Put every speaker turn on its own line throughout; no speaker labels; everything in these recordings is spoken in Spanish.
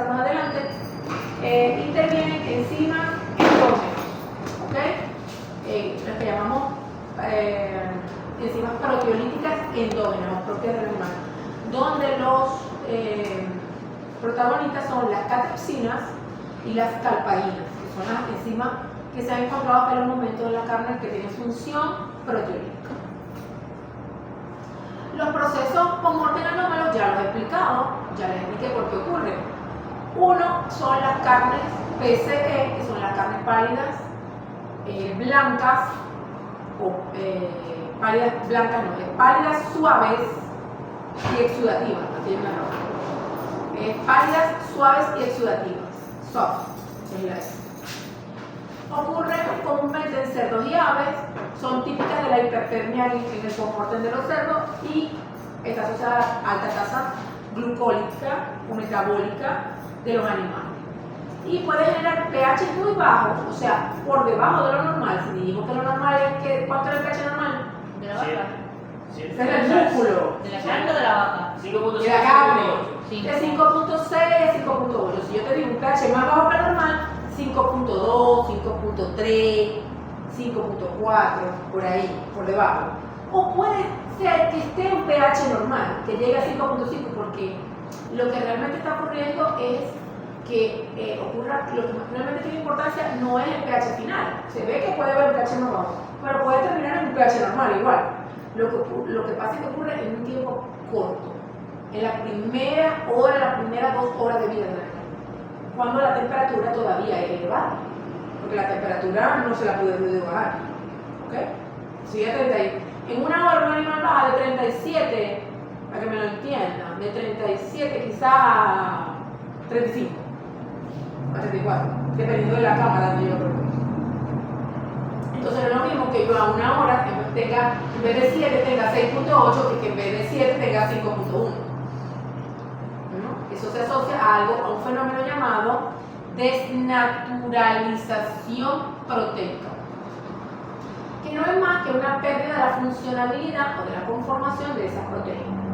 más adelante, intervienen enzimas endógenas, ¿ok? Las que llamamos enzimas proteolíticas endógenas o propias del animal, donde los protagonistas son las catepsinas y las calpaínas, que son las enzimas que se han encontrado hasta el momento en la carne que tienen función proteolítica. Los procesos post-mortem anómalos ya los he explicado, ya les expliqué por qué ocurre. Uno son las carnes PCE, que son las carnes pálidas, blancas, o pálidas blancas no, pálidas suaves y exudativas, no tienen error. Pálidas suaves y exudativas, soft, es la S. Ocurren comúnmente en cerdos y aves, son típicas de la hipertermia en el post-mortem de los cerdos y está asociada a alta tasa glucólica o metabólica de los animales. Y puede generar pH muy bajos, o sea, por debajo de lo normal. Si dijimos que lo normal es que, ¿cuánto es el pH normal?
De la vaca.
Sí.
Es el músculo.
De la carne o de la vaca.
5.6.
De la carne.
Sí.
De 5.6 a 5.8. Si yo te digo un pH más bajo que el normal, 5.2, 5.3, 5.4, por ahí, por debajo. O puede ser que esté en pH normal, que llegue a 5.5, porque lo que realmente está ocurriendo es que ocurra, lo que realmente tiene importancia no es el pH final. Se ve que puede haber un pH más bajo, pero puede terminar en un pH normal igual. Lo que pasa es que ocurre en un tiempo corto, en la primera hora, las primeras 2 horas de vida del animal, cuando la temperatura todavía es elevada, porque la temperatura no se la puede bajar. ¿Ok? Sigue a 30. En una hora un animal baja de 37, para que me lo entiendan, de 37 quizás a 35, a 34, dependiendo de la cámara donde yo lo propongo. Entonces no es lo mismo que yo a una hora tenga, en vez de 7 tenga 6.8 y que en vez de 7 tenga 5.1. ¿No? Eso se asocia a un fenómeno llamado desnaturalización proteica, que no es más que una pérdida de la funcionalidad o de la conformación de esas proteínas.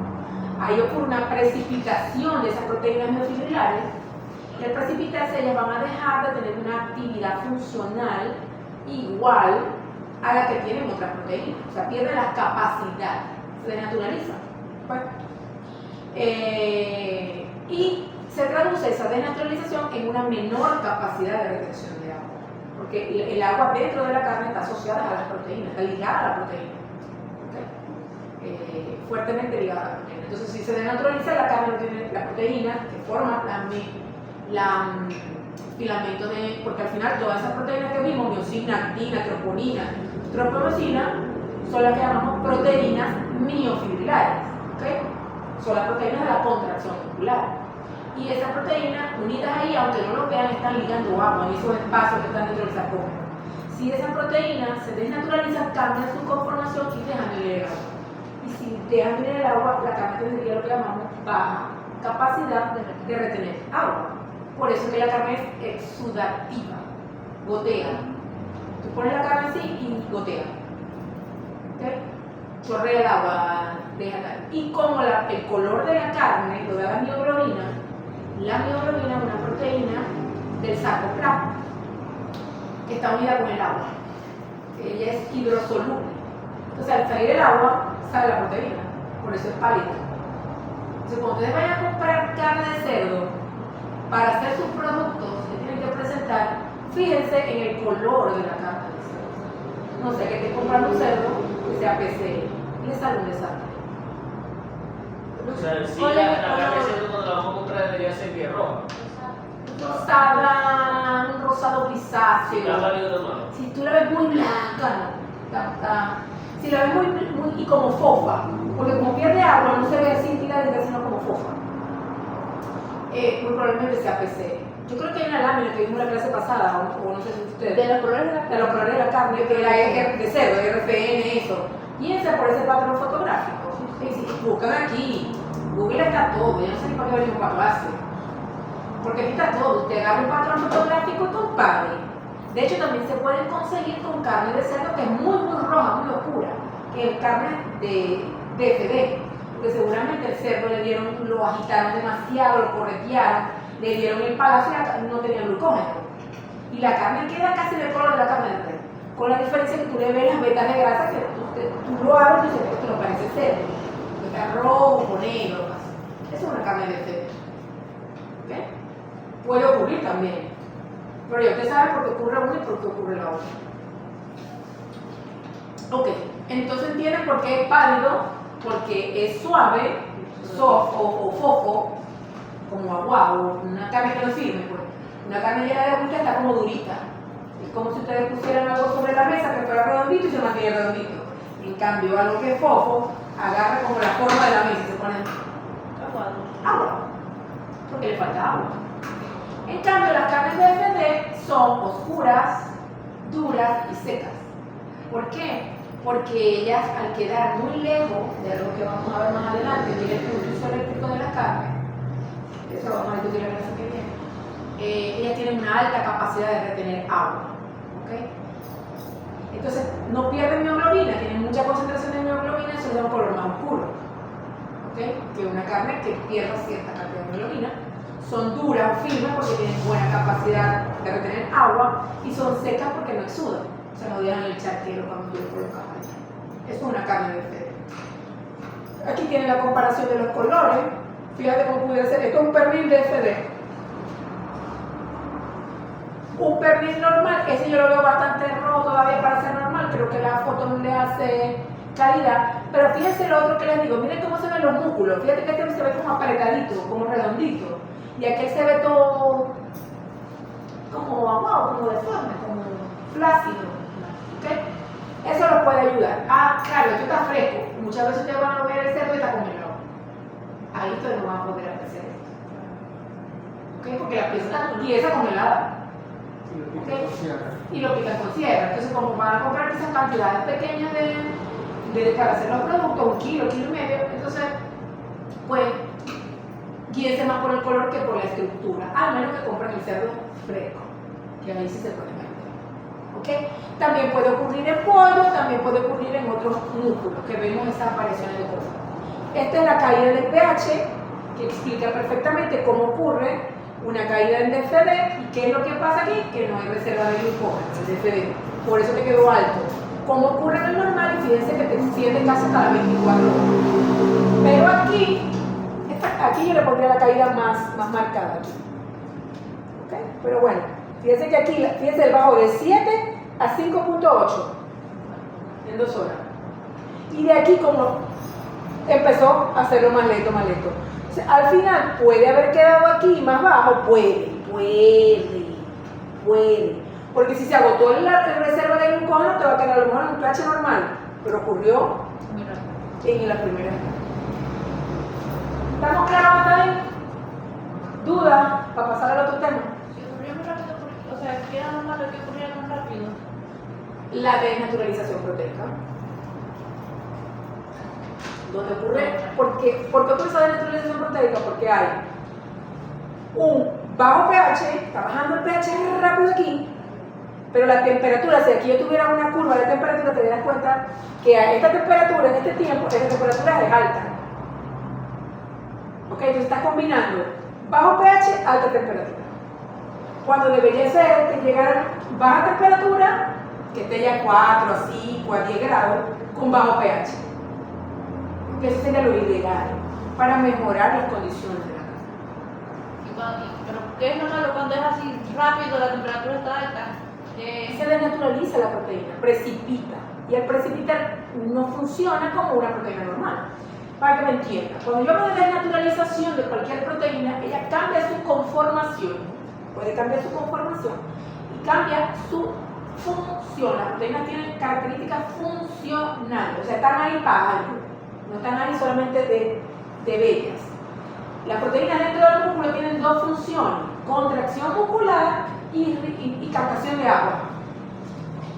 Ahí ocurre una precipitación de esas proteínas miofibrilares, y al precipitarse ellas van a dejar de tener una actividad funcional igual a la que tienen otras proteínas, o sea, pierden la capacidad, se desnaturalizan. Bueno, y se traduce esa desnaturalización en una menor capacidad de retención de agua, porque el agua dentro de la carne está asociada a las proteínas, está ligada a la proteína, ¿okay? Fuertemente ligada a la proteína. Entonces, si se desnaturaliza la carne, no tiene la proteína que forma filamentos de, porque al final todas esas proteínas que vimos, miosina, actina, troponina, tropomosina, son las que llamamos proteínas miofibrilares, ¿okay? Son las proteínas de la contracción muscular. Y esas proteínas unidas ahí, aunque no lo vean, están ligando agua en esos espacios que están dentro del sarcómero. Si esas proteínas se desnaturalizan, cambian su conformación y dejan de ir el agua. Y si dejan de ir el agua, la carne tendría lo que llamamos baja capacidad de retener agua. Por eso que la carne es exudativa, gotea. Tú pones la carne así y gotea. ¿Okay? Chorrea el agua, deja tal. Y como el color de la carne lo da la mioglobina es una proteína del sarcoplasma que está unida con el agua. Ella es hidrosoluble. Entonces al salir el agua, sale la proteína. Por eso es pálida. Entonces cuando ustedes vayan a comprar carne de cerdo, para hacer sus productos se tienen que presentar, fíjense en el color de la carne del cerdo. No sé, que esté comprando un cerdo que sea PCE, le sale un desastre.
O sea, sí, la carne de cerdo cuando la vamos a comprar debería ser piel roja.
Rosada, un rosado grisáceo.
Sí, la carne normal.
Si tú la ves muy blanca, no. Si la ves muy y como fofa, porque como pierde agua no se ve así tiradita, sino como fofa. Muy probablemente sea PCE. Yo creo que hay una lámina que vimos en la clase pasada, o no sé si ustedes.
De los colores
de la carne, que era de cerdo, RFN, eso. Piensa por ese patrón fotográfico. Sí, buscan aquí. Google está todo, yo no sé ni para qué venimos para clase. Porque aquí está todo. Usted agarra un patrón fotográfico y compare. De hecho, también se pueden conseguir con carne de cerdo que es muy roja, muy oscura, que es carne de DFD. Porque seguramente el cerdo lo agitaron demasiado, lo corretearon, le dieron el palazo y no tenía glucógeno. Y la carne queda casi del color de la carne de res, con la diferencia que tú le ves las vetas de grasa que tú lo abres y dices, esto no parece cerdo, está rojo o negro. Eso es una carne de cerdo. ¿Okay? Puede ocurrir también, pero ya usted sabe por qué ocurre una y por qué ocurre la otra. Ok, entonces entienden por qué es pálido, porque es suave, soft o fofo, como agua o una carne que no sirve. Pues. Una carne llena de agüita está como durita. Es como si ustedes pusieran algo sobre la mesa que fuera redondito y se mantiene redondito. En cambio, algo que es fofo, agarra como la forma de la mesa y se pone agua, porque le falta agua. En cambio, las carnes de FD son oscuras, duras y secas. ¿Por qué? Porque ellas, al quedar muy lejos de algo que vamos a ver más adelante, que es el proceso eléctrico de la carne, eso lo vamos a discutir en la clase que viene, ellas tienen una alta capacidad de retener agua. ¿Okay? Entonces, no pierden mioglobina, tienen mucha concentración de mioglobina, eso les da un color más oscuro. ¿Okay? Que una carne que pierda cierta cantidad de mioglobina. Son duras o firmes porque tienen buena capacidad de retener agua y son secas porque no exudan. O sea, no dejan el charquero cuando tú lo colocas ahí. Eso es una carne de FD. Aquí tienen la comparación de los colores. Fíjate cómo pudiera ser. Esto es un pernil de FD. Un pernil normal, ese yo lo veo bastante rojo todavía para ser normal. Creo que la foto no le hace calidad. Pero fíjense lo otro que les digo. Miren cómo se ven los músculos. Fíjate que este se ve como apretadito, como redondito. Y aquel se ve todo como aguado, como deforme, como flácido. ¿Okay? Eso los puede ayudar. Ah, claro, esto está fresco. Muchas veces ustedes van a ver el cerdo y está congelado. Ahí ustedes no van a poder apreciar esto. ¿Okay? Porque la pieza congelada. ¿Okay? Y lo pican con sierra. Entonces, como van a comprar esas cantidades pequeñas para hacer los productos, 1 kilo, 1,5 kilos, entonces, pues, guíense más por el color que por la estructura, al menos que compren el cerdo fresco, que ahí sí se puede meter. ¿Okay? También puede ocurrir en pollo, también puede ocurrir en otros músculos, que vemos esas variaciones de color. Esta es la caída del pH, que explica perfectamente cómo ocurre una caída en DFD y qué es lo que pasa aquí, que no hay reserva de glucógeno, el DFD, por eso te quedó alto. Como ocurre en el normal, y fíjense que te extiende casi hasta las 24 horas. Pero aquí yo le pondría la caída más marcada. ¿Okay? Pero bueno, fíjense que aquí, fíjense el bajo de 7 a 5.8 en 2 horas. Y de aquí como empezó a hacerlo más lento, más lento. O sea, al final puede haber quedado aquí más bajo, puede. Porque si se agotó la reserva de glucógeno, te va a quedar a lo mejor en un pH normal. Pero ocurrió en la primera. ¿Estamos claros hasta ahí? ¿Duda? Para pasar al otro tema.
Si ocurría muy rápido, o sea, ¿qué era normal lo que ocurría más rápido?
La desnaturalización proteica. ¿Dónde ocurre? ¿Por qué ocurre esa desnaturalización proteica? Porque hay un bajo pH, está bajando el pH rápido aquí, pero la temperatura, si aquí yo tuviera una curva de temperatura, te das cuenta que a esta temperatura, en este tiempo, esta temperatura es alta. ¿Ok? Entonces estás combinando bajo pH, alta temperatura. Cuando debería ser que llegara baja temperatura, que esté ya a 4, a 5, a 10 grados, con bajo pH. Eso sería lo ideal para mejorar las condiciones de la carne.
Pero ¿qué es lo malo cuando es así rápido, la temperatura está alta?
Se desnaturaliza la proteína, precipita. Y al precipitar no funciona como una proteína normal. Para que me entiendan, cuando yo hablo de desnaturalización de cualquier proteína, ella cambia su conformación, puede cambiar su conformación y cambia su función. Las proteínas tienen características funcionales, o sea, están ahí para algo, no están ahí solamente de bellas. Las proteínas dentro del músculo tienen 2 funciones, contracción muscular y captación de agua.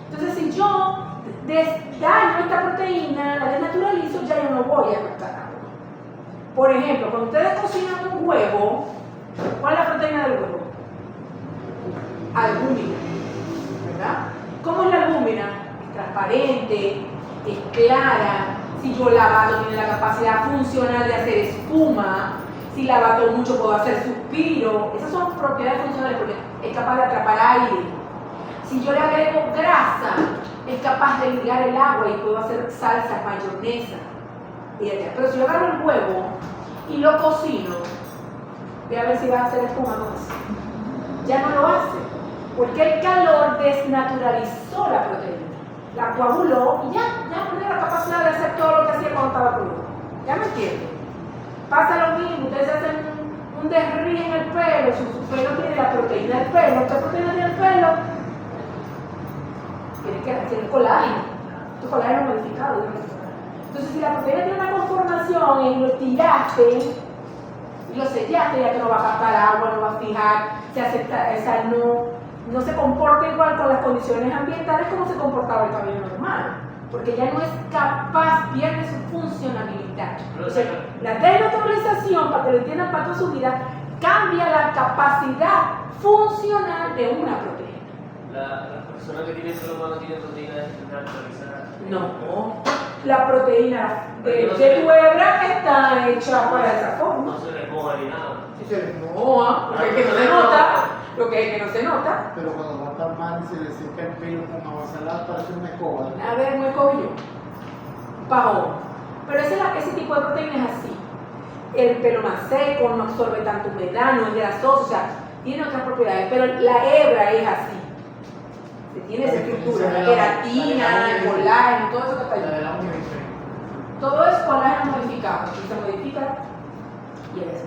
Entonces, si yo daño esta proteína, la desnaturalizo, ya yo no voy a captar agua. Por ejemplo, cuando ustedes cocinan un huevo, ¿cuál es la proteína del huevo? Albúmina, ¿verdad? ¿Cómo es la albúmina? Es transparente, es clara. Si yo la bato, tiene la capacidad funcional de hacer espuma. Si la bato mucho puedo hacer suspiro. Esas son propiedades funcionales porque es capaz de atrapar aire. Si yo le agrego grasa, es capaz de ligar el agua y puedo hacer salsa, mayonesa. Pero si yo agarro el huevo y lo cocino, voy a ver si va a hacer espuma con eso. Ya no lo hace, porque el calor desnaturalizó la proteína, la coaguló y ya no tiene la capacidad de hacer todo lo que hacía cuando estaba crudo. ¿Ya me entienden? Pasa lo mismo, ustedes hacen un desrío en el pelo, si su pelo tiene la proteína del pelo, ¿qué proteína tiene el pelo? Tiene colágeno, tu colágeno modificado. Entonces, si la proteína tiene una conformación y lo tiraste y lo sellaste, ya que no va a captar agua, no va a fijar, se acepta, esa no se comporta igual con las condiciones ambientales como se comportaba el cabello normal, porque ya no es capaz, pierde su funcionalidad. O sea, la desnaturalización, para que lo entiendan para toda su vida, cambia la capacidad funcional de una proteína.
La persona que tiene pelo humano tiene proteína desnaturalizada.
No, la proteína de tu hebra está hecha para esa forma.
No se le moja ni nada.
Si se les moja, porque es que no se nota, lo que es que no se nota.
Pero cuando va a estar mal y se le seca el pelo con agua salada, parece una escoba.
A ver, muy escobillo. Bajo. Pero ese tipo de proteína es así. El pelo más seco, no absorbe tanto humedad, no es grasoso, o sea, tiene otras propiedades, pero la hebra es así. Tiene esa estructura, la queratina, el colágeno, todo eso que está ahí. Todo es colágeno modificado, que se modifica y es eso.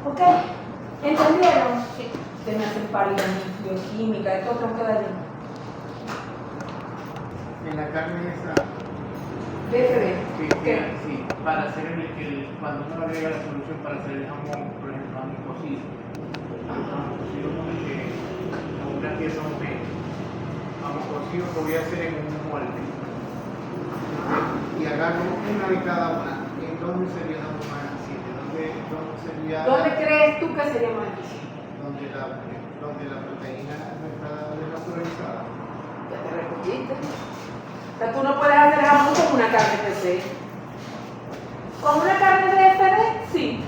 ¿Ok? ¿Entendieron?
Sí.
Se me hacen paridas bioquímica, esto tengo que darle.
En la carne esa,
BFB. ¿Qué?
sí, para hacer cuando uno agrega la solución para hacer el jamón, por ejemplo, jamón cocido. Jamón cocido con una pieza homogénea. Jamón cocido lo voy a hacer en un molde. Y agarro una de cada una. ¿En dónde sería la más eficiente? ¿Dónde sería?
¿Dónde crees tú que sería más difícil?
Donde la proteína no está desnaturalizada.
Ya te repetiste. O sea, tú no puedes hacer jamón con una carne PC. ¿Con una carne de FD? Sí.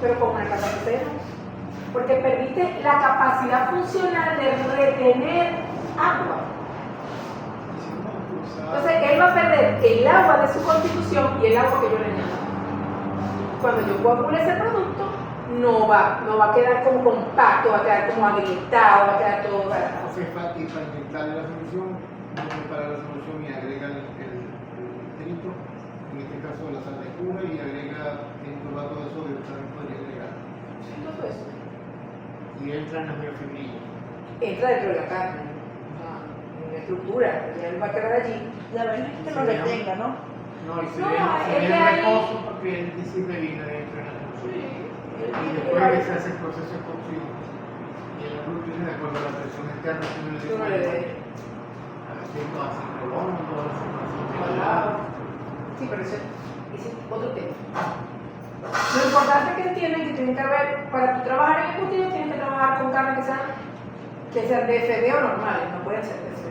Pero con una carne PC no. Porque perdiste la capacidad funcional de retener agua. Entonces, él va a perder el agua de su constitución y el agua que yo le añado. Cuando yo coagule ese producto, no va a quedar como compacto, va a quedar como agrietado, va a quedar todo.
Hace falta y para inyectarle la solución, uno prepara la solución y agrega el trito, en este caso la sal de cura, y agrega el cloruro de sodio, que también podría agregar.
Sí, todo eso.
Y entra en las biofibrillas.
Entra dentro de la carne, en la estructura, ya él va a quedar allí.
La verdad es que lo retenga, ¿no?
No, y se
No,
ve
es que
el
ahí-
reposo porque el diciembre viene dentro de la solución. Y después se hace el proceso de cocción. Y el adulto tiene de acuerdo a la presión interna que uno le
Tú no le des.
haciendo así colón, toda la separación de
Sí, pero ese es otro tema. Lo importante es que entiendan que tienen que haber, para tu trabajar en embutido, tienes que trabajar con carne que sean de FD o normales, no pueden ser de FD.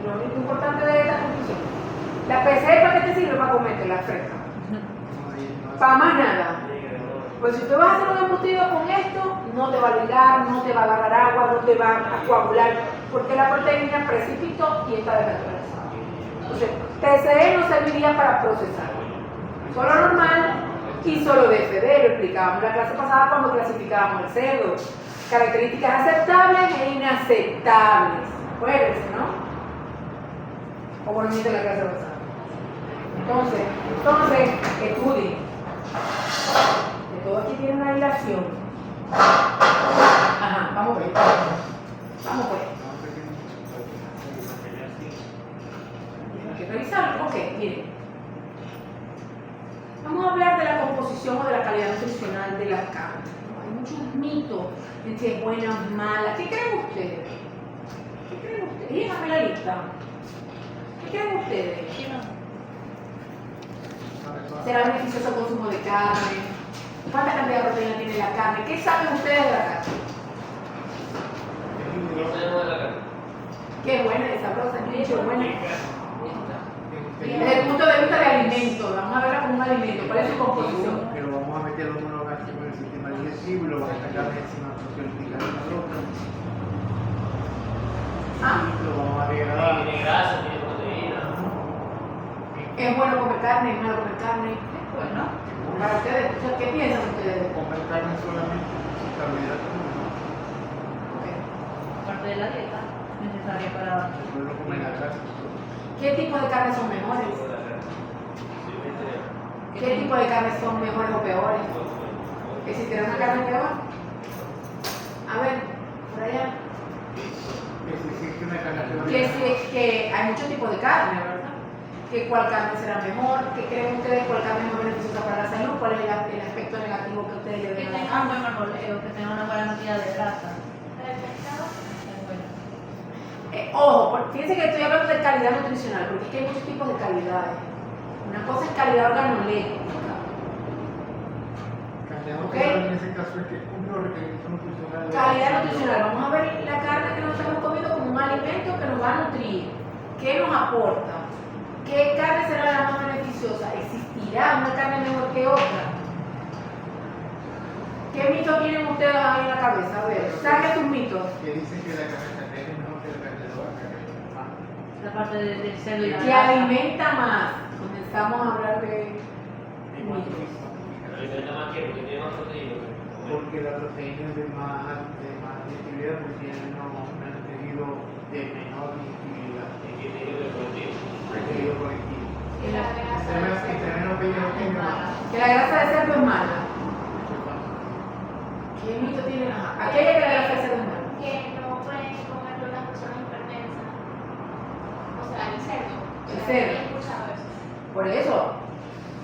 Lo único importante de esta conclusión. La PC, ¿para qué te sirve? Para comértela fresca. Para más nada. Pues si tú vas a hacer un embutido con esto, no te va a ligar, no te va a agarrar agua, no te va a coagular, porque la proteína precipitó y está desnaturalizada. Entonces, TCE no serviría para procesar. Solo normal y solo DFD, lo explicábamos la clase pasada cuando clasificábamos el cerdo. Características aceptables e inaceptables. Acuérdense, ¿no? O bueno, la clase pasada. Entonces, estudien. Que todo aquí tiene una dilación. Ajá, vamos pues. Vamos pues. Hay que revisarlo. Ok, miren. Vamos a hablar de la composición o de la calidad nutricional de la carne. Hay muchos mitos de si es buena o mala. ¿Qué creen ustedes? ¿Qué creen ustedes? Díganme la lista. ¿Qué creen ustedes? ¿Será beneficioso el consumo de carne? ¿Cuánta cantidad de proteína tiene la carne? ¿Qué saben ustedes de la carne?
No sabemos de la carne.
Qué buena, es sabrosa, es buena. Desde el punto de vista de alimento, vamos a verla como un alimento, ¿cuál es su composición?
Que lo vamos a meter los monogástricos en el sistema digestivo y lo vamos a sacar de encima sociológica de la roca. Y lo vamos a degradar.
Tiene grasa, tiene proteína.
¿Es bueno comer carne? ¿Es malo comer carne?
Bueno,
Para ustedes, o sea, ¿qué piensan ustedes?
Comer carne solamente sin carbohidratos, no.
Ok.
parte de la dieta necesaria para.
No comer la grasa.
¿Qué tipo de carnes son mejores? ¿Qué tipo de carnes son mejores o peores? ¿Existirá una carne peor? A ver, por allá.
Que si existe una carne
Que hay muchos tipos de carne, ¿verdad? Que cuál carne será mejor, ¿qué creen ustedes cuál carne es más beneficiosa para la salud? ¿Cuál es el aspecto negativo que ustedes le
Que
ven a la
tenga un
carne?
buen marmoleo, que tenga una buena cantidad de grasa.
El pescado,
Es bueno.
Ojo, fíjense que estoy hablando de calidad nutricional, porque es que hay muchos tipos de calidades. Una cosa es calidad organoléptica. Ok.
En ese caso es que cumple los requerimientos nutricionales.
Calidad nutricional. Vamos a ver la carne que nos estamos comiendo como un alimento que nos va a nutrir. ¿Qué nos aporta? ¿Qué carne será la más beneficiosa? ¿Existirá una carne mejor que otra? ¿Qué mitos tienen ustedes ahí en la cabeza? A ver, saquen sus mitos.
Que dicen que la carne candela es mejor que la carne de vaca.
La parte del cerdo y la
¿Qué
grasa.
alimenta más? Comenzamos a hablar de
En cuanto a
mitos.
Alimenta más que porque tiene más proteína.
porque la proteína es de más digestibilidad, porque tiene un tejido de menor digestibilidad,
Y que tiene que proteína.
el tejido colectivo.
y la grasa de
Entre
cerdo.
menos pequeño tenga, más.
Que la grasa de cerdo es mala. ¿Qué mito tienen? Ajá. Aquí hay que la grasa de cerdo es mala.
Que no pueden comerlo las personas hipertensas. O sea, el cerdo.
El cerdo.
He escuchado eso.
Por eso,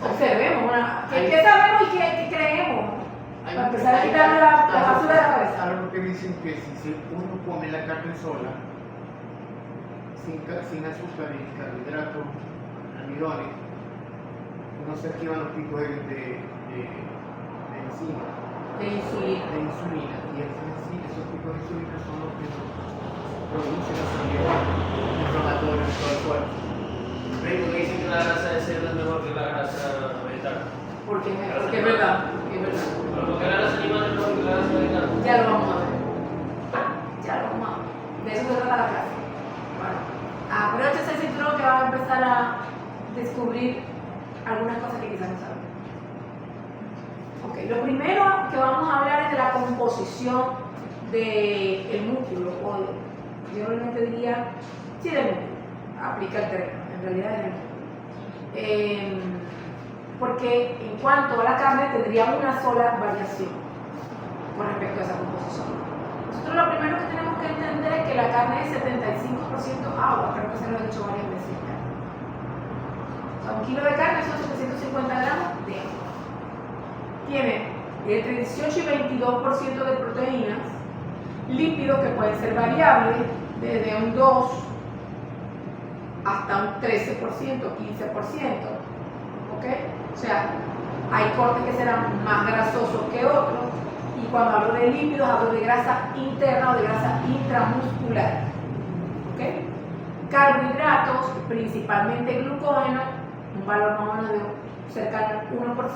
observemos. ¿Qué sabemos y qué creemos? Para empezar a quitar la basura de la cabeza.
Algo que dicen que si uno come la carne sola, sin azúcar ni carbohidratos, almidones, no se activan los picos de enzima,
De insulina.
de insulina, y esos picos de insulina son los que producen la salida inflamatoria en todo el cuerpo.
Pero porque dicen que la grasa de cerdo es mejor que la grasa vegetal.
Porque es verdad. Es verdad.
Pero porque la grasa animal es mejor que la grasa vegetal.
Ya lo vamos a ver. Ya lo vamos a ver. De eso se trata la clase. Bueno, abróchese el cinturón que va a empezar a descubrir algunas cosas que quizás no saben. Ok, lo primero que vamos a hablar es de la composición del músculo, o yo realmente diría, sí, del músculo. Aplica el término, en realidad es el músculo. Porque en cuanto a la carne tendría una sola variación con respecto a esa composición. Nosotros lo primero que tenemos que entender es que la carne es 75% agua, creo que se lo he dicho varias veces ya. O sea, un kilo de carne son 750 gramos de agua. Tiene entre 18 y 22% de proteínas, lípidos que pueden ser variables desde un 2 hasta un 13%, 15%. ¿Ok? O sea, hay cortes que serán más grasosos que otros, y cuando hablo de lípidos hablo de grasa interna o de grasa intramuscular. ¿Ok? Carbohidratos, principalmente glucógeno, un valor más o menos de cercano al 1%,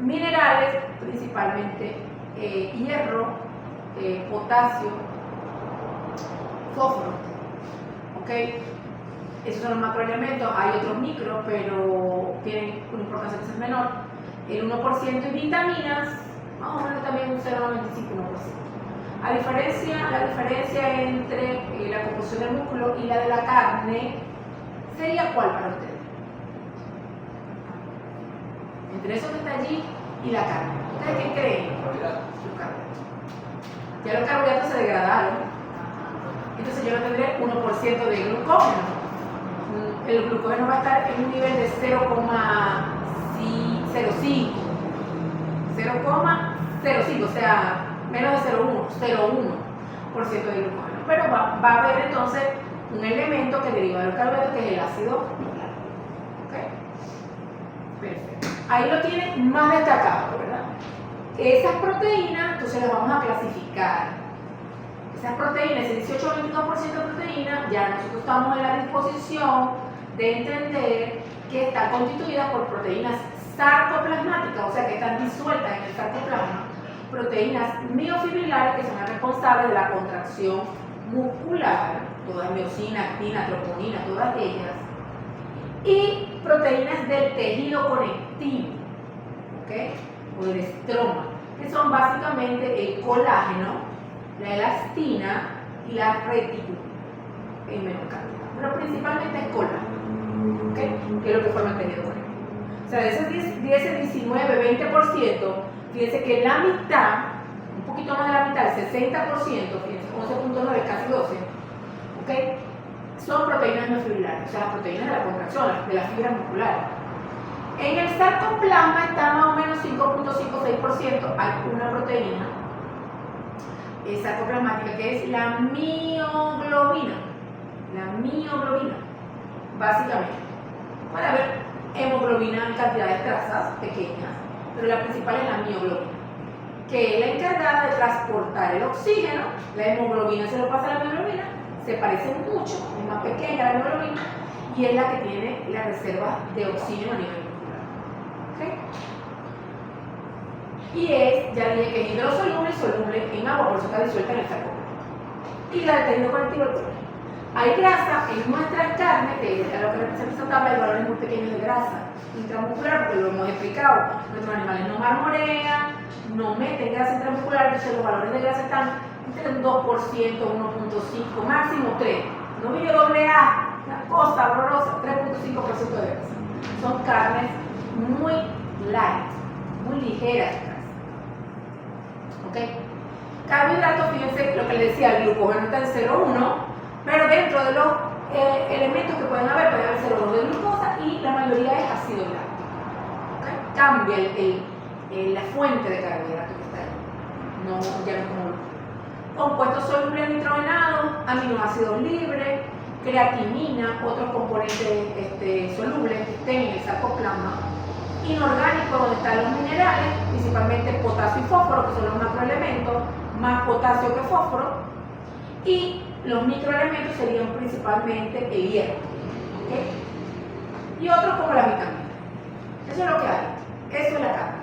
minerales, principalmente hierro, potasio, fósforo. ¿Ok? Esos son los macroelementos, hay otros micros, pero tienen una importancia quizás menor. El 1% y vitaminas, más o menos también un 0,95%. La diferencia entre la composición del músculo y la de la carne sería ¿cuál para ustedes? Entre eso que está allí y la carne. ¿Ustedes qué creen? Los carbohidratos. Ya los carbohidratos se degradaron. Entonces yo no tendré 1% de glucógeno. El glucógeno va a estar en un nivel de 0,05, o sea, menos de 0,1% de glucógeno. Pero va a haber entonces un elemento que deriva de los carbohidratos, que es el ácido nucleico. ¿Ok? Perfecto. Ahí lo tienen más destacado, ¿verdad? Esas proteínas, entonces las vamos a clasificar. Esas proteínas, ese 18 o 22% de proteína, ya nosotros estamos en la disposición de entender que están constituidas por proteínas sarcoplasmáticas, o sea que están disueltas en el sarcoplasma, proteínas miofibrilares que son las responsables de la contracción muscular, todas miocina, actina, troponina, todas ellas, y proteínas del tejido conectivo, ¿ok? O del estroma, que son básicamente el colágeno, la elastina y la retícula en menor cantidad, pero principalmente el colágeno, ¿ok? Que es lo que forma el tejido conectivo. O sea, de ese 19, 20%, fíjense que la mitad, un poquito más de la mitad, el 60%, fíjense, 11.9, casi 12, ¿ok? Son proteínas miofibrilares, o sea, las proteínas de la contracción, de las fibras musculares. En el sarcoplasma está más o menos 5.56%, hay una proteína sarcoplasmática que es la mioglobina, básicamente. Puede haber hemoglobina en cantidades trazas pequeñas, pero la principal es la mioglobina, que es la encargada de transportar el oxígeno. La hemoglobina se lo pasa a la mioglobina, se parecen mucho, es más pequeña la hemoglobina y es la que tiene la reserva de oxígeno a nivel muscular. ¿Okay? Y es, ya dije que es hidrosoluble y soluble en agua, por eso está disuelta en el sarcoplasma. Y la del tejido conectivo del colágeno. Hay grasa en nuestra carne, que es lo que representa, hay valores muy pequeños de grasa intramuscular, porque lo hemos explicado. Nuestros animales no marmorean, no meten grasa intramuscular, entonces los valores de grasa están entre un 2%, 1.5, máximo 3. No viene doble A, una cosa horrorosa, 3.5% de grasa. Son carnes muy light, muy ligeras de grasa. ¿Ok? Carbohidratos, fíjense lo que les decía, el glucógeno está en 0,1. Pero dentro de los elementos que pueden haber, puede haber 0,2 de glucosa y la mayoría es ácido láctico. ¿Okay? Cambia la fuente de carbohidratos que está ahí. No, ya no es como glucosa. Compuestos solubles nitrogenados, aminoácidos libres, creatinina, otros componentes solubles que estén en el sarcoplasma. Inorgánicos, donde están los minerales, principalmente potasio y fósforo, que son los macroelementos, más potasio que fósforo. Y los microelementos serían principalmente el hierro, ¿okay? Y otros como la vitamina. Eso es lo que hay, eso es la carne.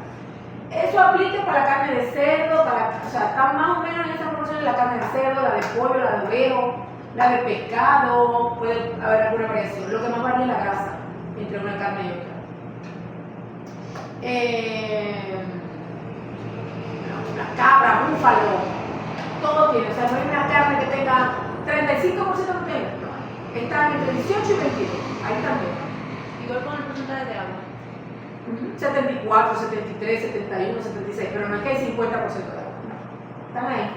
Eso aplica para la carne de cerdo, o sea, está más o menos en esa proporción de la carne de cerdo, la de pollo, la de ovejo, la de pescado, puede haber alguna variación. Lo que más varía es la grasa entre una carne y otra. La cabra, búfalo, todo tiene, o sea, no hay una carne que tenga 35% de proteína, no, está entre 18 y 22, ahí también.
Igual con el porcentaje de agua.
74, 73, 71, 76, pero no es que hay 50% de agua, no, están ahí.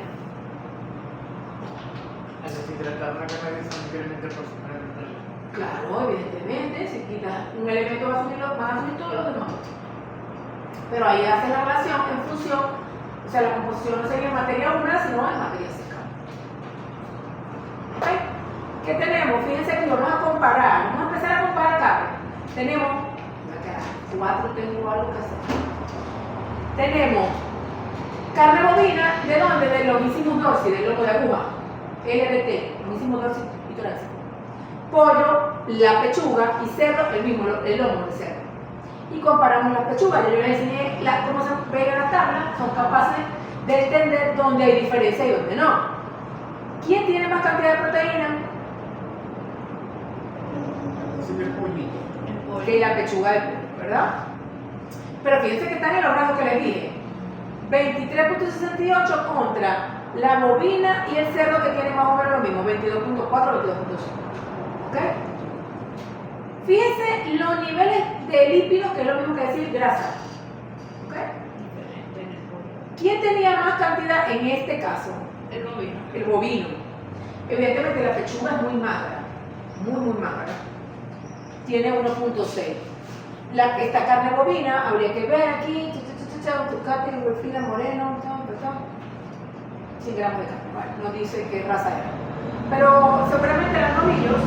Es decir, tratar una carne de esa incrementa el porcentaje de proteína.
Claro, evidentemente, si quitas un elemento van a asumir todos los demás. Pero ahí hace la relación en función, o sea, la composición no sería en materia húmeda, sino en materia seca. ¿Ok? ¿Qué tenemos? Fíjense que vamos a comparar, vamos a empezar a comparar carne. Tenemos, 4 tengo algo que hacer. Tenemos carne bovina, ¿de dónde? Del longissimus dorsi, del lomo de aguja, LDT, longissimus dorsi y torácico. Pollo, la pechuga y cerdo, el lomo de cerdo. Y comparamos las pechugas. Yo les enseñé cómo se ve en la tabla, son capaces de entender dónde hay diferencia y dónde no. ¿Quién tiene más cantidad de proteína?
El pollito.
Que la pechuga de pollo, ¿verdad? Pero fíjense que están en los rangos que les dije. 23.68 contra la bovina y el cerdo, que tiene más o menos lo mismo, 22.4, 22.5. ¿Ok? Fíjense los niveles de lípidos, que es lo mismo que decir grasa. ¿Ok? ¿Quién tenía más cantidad en este caso?
El bovino.
El bovino. Evidentemente la pechuga es muy magra, muy magra. Tiene 1.6. Esta carne bovina, habría que ver aquí, Ducati, Fina, Moreno, 100 gramos de carne, vale, no dice qué raza era. Pero seguramente eran novillos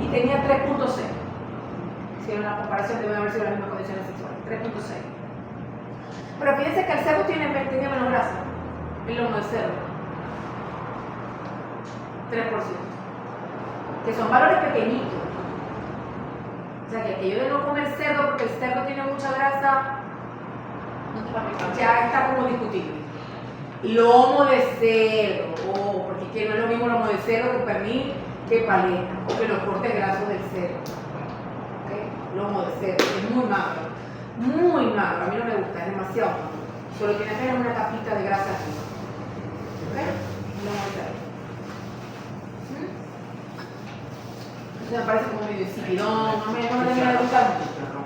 y tenía 3.6. Si era una comparación, deben haber sido las mismas condiciones sexuales, 3.6. Pero fíjense que el cerdo tenía menos grasa, el lomo del cerdo, 3%, que son valores pequeñitos. O sea, que aquello de no comer cerdo porque el cerdo tiene mucha grasa,
No te fabrican.
ya está como discutible. Lomo de cerdo, porque es que no es lo mismo lomo de cerdo que pernil que paleta, o que los cortes grasos del cerdo. ¿Okay? Lomo de cerdo, es muy magro, a mí no me gusta, es demasiado magro. Solo tiene apenas una capita de grasa arriba. ¿Okay? Lomo de cerdo. Entonces me parece como medio insipidón, no me gusta mucho.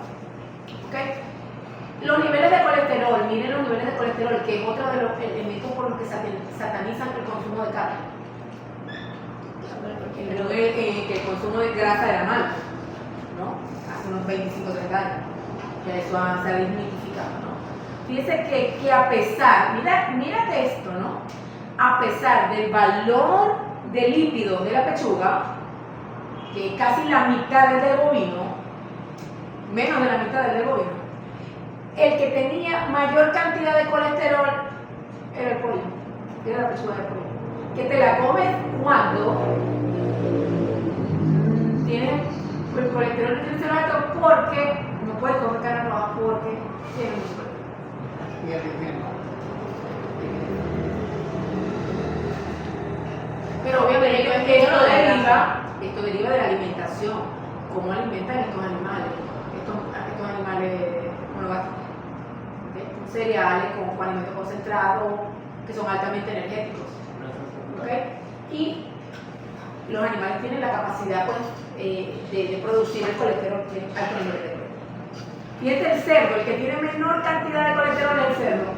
¿Okay? Los niveles de colesterol, miren los niveles de colesterol, que es otro de los elementos por los que satanizan el consumo de carne. Pero que el consumo de grasa era malo, ¿no? Hace unos 25 o 30 años. Ya eso se ha desmitificado, ¿no? Fíjense que a pesar, mírate esto, ¿no? A pesar del valor de lípidos de la pechuga, que es casi la mitad del bovino, menos de la mitad del bovino, el que tenía mayor cantidad de colesterol era el pollo, era la pechuga del pollo. Que te la comes cuando tienes el colesterol nutricional alto, porque no puedes comer carne roja porque tiene mucho colesterol.
Y el
Pero obviamente esto deriva de la alimentación, cómo alimentan estos animales monogástricos. Cereales con alimentos concentrados que son altamente energéticos. ¿Okay? Y los animales tienen la capacidad pues, de producir el colesterol que es alto nivel de colesterol. Y este es el cerdo, el que tiene menor cantidad de colesterol es el cerdo,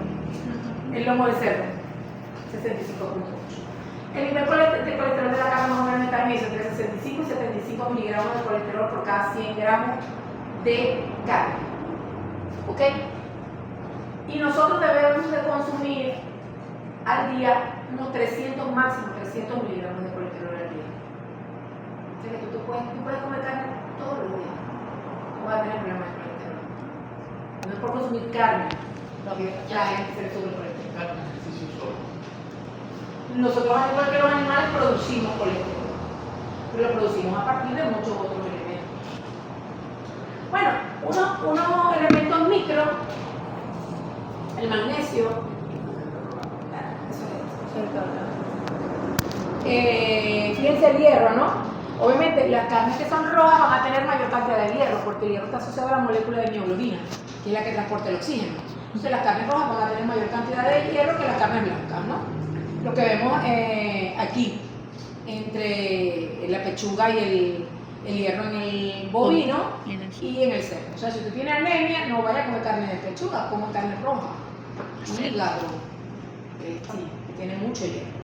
el lomo de cerdo, 65.8. El nivel de colesterol de la carne más o menos está en eso, entre 65 y 75 miligramos de colesterol por cada 100 gramos de carne. ¿Ok? Y nosotros debemos de consumir al día unos 300, máximo 300 miligramos de colesterol al día. O sea que tú puedes comer carne todos los días, no vas a tener problemas de colesterol. No es por consumir carne, lo que la gente se le sube el colesterol. Nosotros, al igual que los animales, producimos colesterol, pero lo producimos a partir de muchos otros elementos. Bueno, unos elementos micro, el magnesio, fíjense el hierro, ¿no? Obviamente las carnes que son rojas van a tener mayor cantidad de hierro, porque el hierro está asociado a la molécula de mioglobina, que es la que transporta el oxígeno. Entonces las carnes rojas van a tener mayor cantidad de hierro que las carnes blancas, ¿no? Lo que vemos aquí, entre la pechuga y el hierro en el bovino y en el cerdo. O sea, si tú tienes anemia, no vayas a comer carne de pechuga, come carne roja. Un hígado, sí, que tiene mucho hierro.